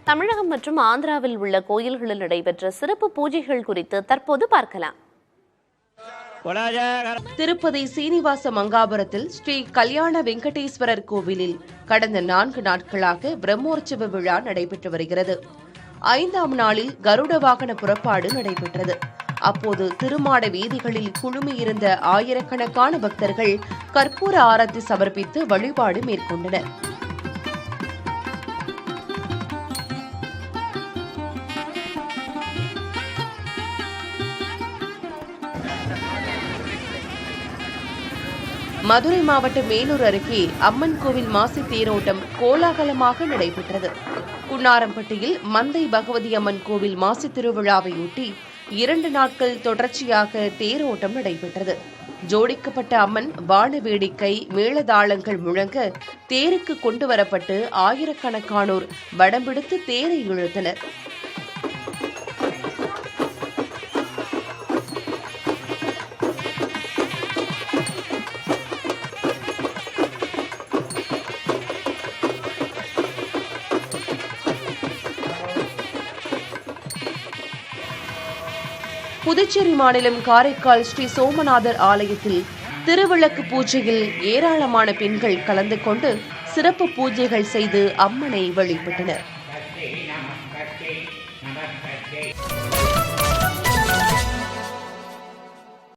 தமிழகம் மற்றும் ஆந்திராவில் உள்ள கோயில்களில் நடைபெற்ற சிறப்பு பூஜைகள் குறித்து தற்போது பார்க்கலாம். திருப்பதி சீனிவாச மங்காபுரத்தில் ஸ்ரீ கல்யாண வெங்கடேஸ்வரர் கோவிலில் கடந்த 4 நாட்களாக பிரம்மோற்சவ விழா நடைபெற்று வருகிறது. 5ஆம் நாளில் கருட வாகன புறப்பாடு நடைபெற்றது. அப்போது திருமாட வீதிகளில் குழுமியிருந்த ஆயிரக்கணக்கான பக்தர்கள் கற்பூர ஆரத்தி சமர்ப்பித்து வழிபாடு மேற்கொண்டனர். மதுரை மாவட்ட மேலூர் அருகே அம்மன் கோவில் மாசி தேரோட்டம் கோலாகலமாக நடைபெற்றது. குன்னாரம்பட்டியில் மந்தை பகவதி அம்மன் கோவில் மாசி திருவிழாவையொட்டி 2 நாட்கள் தொடர்ச்சியாக தேரோட்டம் நடைபெற்றது. ஜோடிக்கப்பட்ட அம்மன் வான வேடிக்கை மேளதாளங்கள் முழங்க தேருக்கு கொண்டு வரப்பட்டு ஆயிரக்கணக்கானோர் வடம்பிடித்து தேரை இழுத்தனர். புதுச்சேரி மாநிலம் காரைக்கால் ஸ்ரீ சோமநாதர் ஆலயத்தில் திருவிளக்கு பூஜையில் ஏராளமான பெண்கள் கலந்து கொண்டு சிறப்பு பூஜைகள் செய்து அம்மனை வழிபட்டனர்.